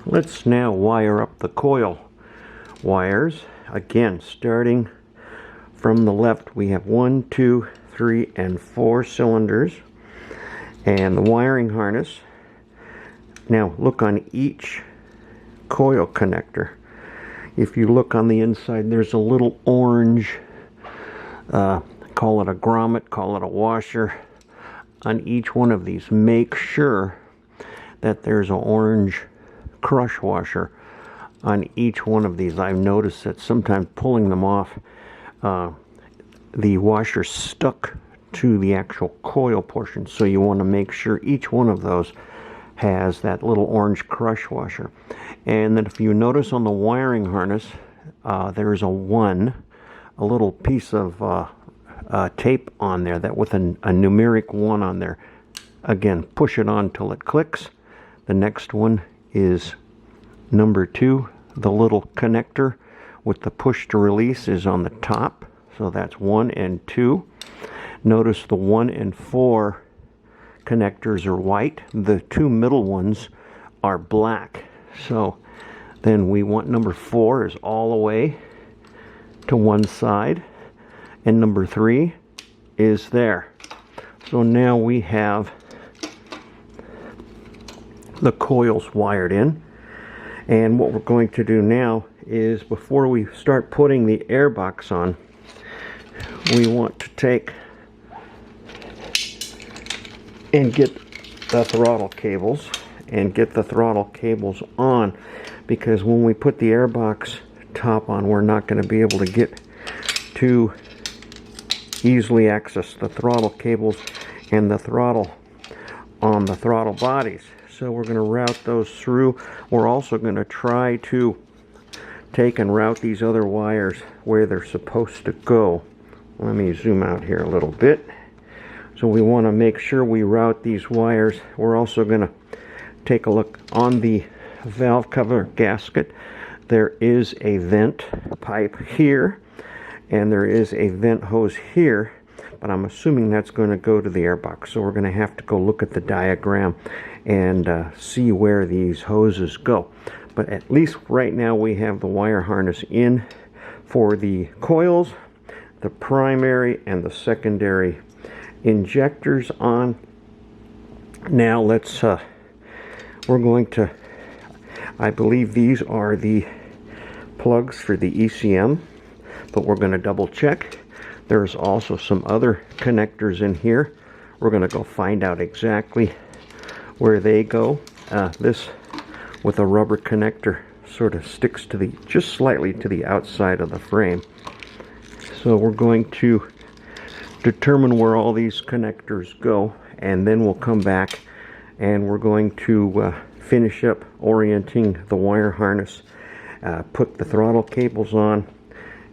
Let's now wire up the coil wires. Again, starting from the left, we have 1, 2, 3, and 4 cylinders and the wiring harness. Now look on each coil connector. If you look on the inside, there's a little orange, call it a grommet, call it a washer, on each one of these. Make sure that there's an orange crush washer on each one of these. I've noticed that sometimes pulling them off, the washer stuck to the actual coil portion, so you want to make sure each one of those has that little orange crush washer. And then if you notice on the wiring harness, there's a little piece of tape on there that with a numeric 1 on there. Again, push it on till it clicks. The next one is number 2. The little connector with the push to release is on the top, so that's 1 and 2. Notice the 1 and 4 connectors are white. The 2 middle ones are black. So then we want number 4 is all the way to one side, and number 3 is there. So now we have the coils wired in, and what we're going to do now is, before we start putting the air box on, we want to take and get the throttle cables on, because when we put the airbox top on, we're not going to be able to get to easily access the throttle cables and the throttle on the throttle bodies. So we're going to route those through. We're also going to try to take and route these other wires where they're supposed to go. Let me zoom out here a little bit. So we want to make sure we route these wires. We're also going to take a look on the valve cover gasket. There is a vent pipe here, and there is a vent hose here, but I'm assuming that's going to go to the airbox. So we're going to have to go look at the diagram and see where these hoses go. But at least right now we have the wire harness in for the coils, the primary and the secondary injectors on. Now let's we're going to, I believe these are the plugs for the ECM, but we're going to double check. There's also some other connectors in here. We're going to go find out exactly where they go. This with a rubber connector sort of sticks to the, just slightly to the outside of the frame. So we're going to determine where all these connectors go, and then we'll come back and we're going to finish up orienting the wire harness, put the throttle cables on,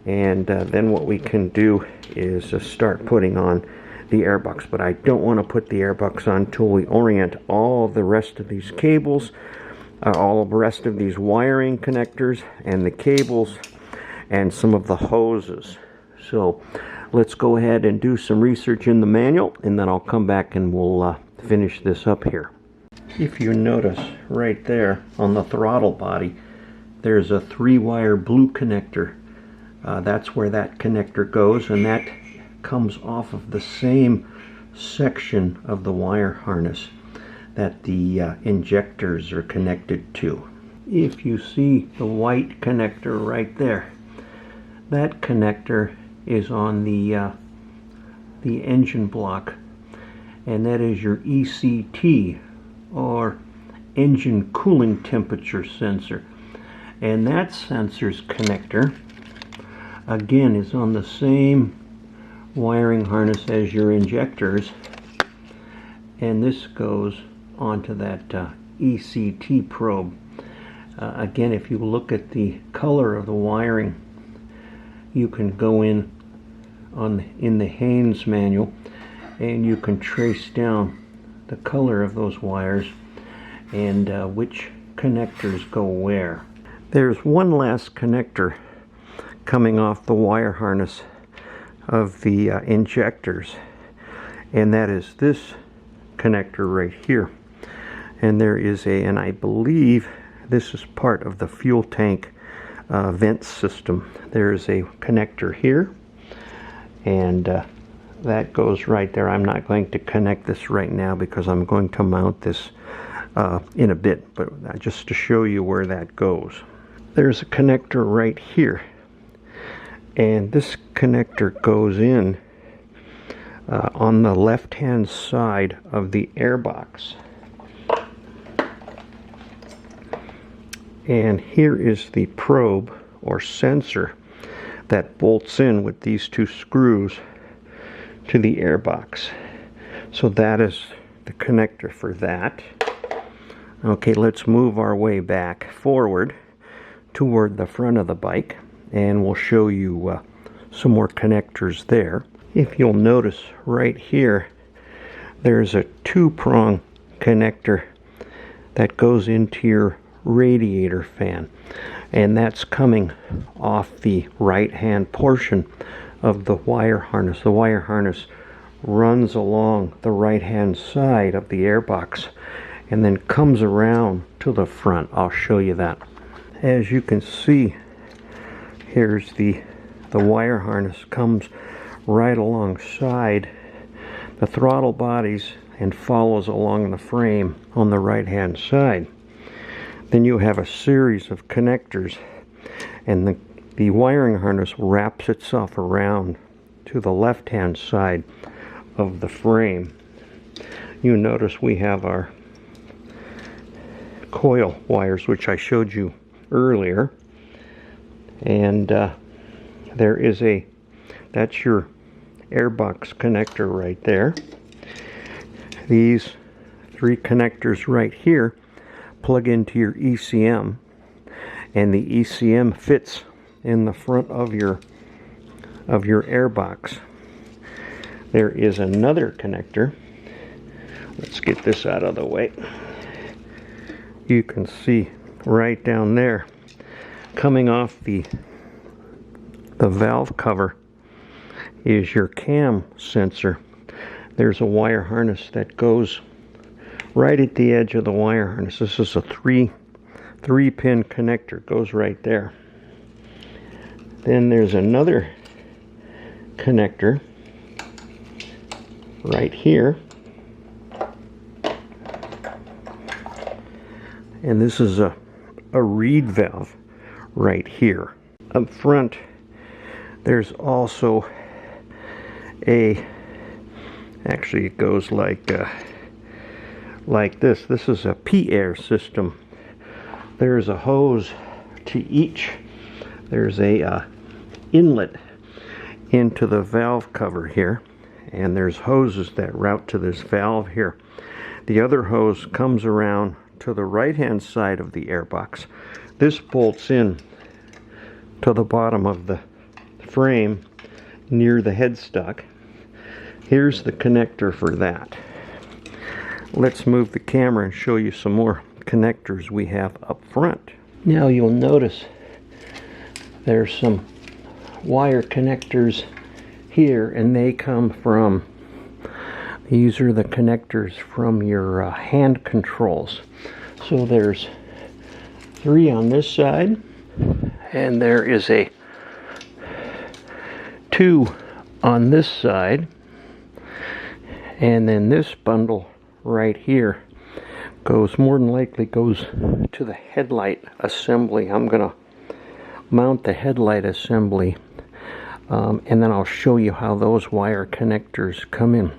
and then what we can do is start putting on the airbox. But I don't want to put the airbox on until we orient all the rest of these cables, all the rest of these wiring connectors and the cables and some of the hoses. So let's go ahead and do some research in the manual, and then I'll come back and we'll finish this up here. If you notice right there on the throttle body, there's a 3-wire blue connector. That's where that connector goes, and that comes off of the same section of the wire harness that the injectors are connected to. If you see the white connector right there, that connector is on the engine block, and that is your ECT, or engine cooling temperature sensor. And that sensor's connector again is on the same wiring harness as your injectors, and this goes onto that ECT probe. Again, if you look at the color of the wiring, you can go in the Haynes manual and you can trace down the color of those wires and which connectors go where. There's one last connector coming off the wire harness of the injectors, and that is this connector right here. And there is and I believe this is part of the fuel tank vent system. There's a connector here, and that goes right there. I'm not going to connect this right now because I'm going to mount this in a bit, but just to show you where that goes. There's a connector right here, and this connector goes in on the left hand side of the airbox. And here is the probe or sensor that bolts in with these two screws to the airbox. So that is the connector for that. Okay, let's move our way back forward toward the front of the bike, and we'll show you some more connectors there. If you'll notice right here, there's a two-prong connector that goes into your radiator fan, and that's coming off the right hand portion of the wire harness. The wire harness runs along the right hand side of the airbox and then comes around to the front. I'll show you that. As you can see, here's the wire harness comes right alongside the throttle bodies and follows along the frame on the right hand side. Then you have a series of connectors, and the wiring harness wraps itself around to the left hand side of the frame. You notice we have our coil wires, which I showed you earlier, and there is that's your airbox connector right there. These three connectors right here plug into your ECM, and the ECM fits in the front of your airbox. There is another connector. Let's get this out of the way. You can see right down there, coming off the valve cover, is your cam sensor. There's a wire harness that goes right at the edge of the wire harness. This is a three-pin connector, goes right there. Then there's another connector right here, and this is a reed valve right here. Up front, there's also actually it goes like this. This is a P-air system. There's a hose to each. There's a inlet into the valve cover here, and there's hoses that route to this valve here. The other hose comes around to the right hand side of the airbox. This bolts in to the bottom of the frame near the headstock. Here's the connector for that. Let's move the camera and show you some more connectors we have up front. Now you'll notice there's some wire connectors here, and they come from, these are the connectors from your hand controls. So there's 3 on this side, and there is a 2 on this side, and then this bundle right here more than likely goes to the headlight assembly. I'm gonna mount the headlight assembly, and then I'll show you how those wire connectors come in.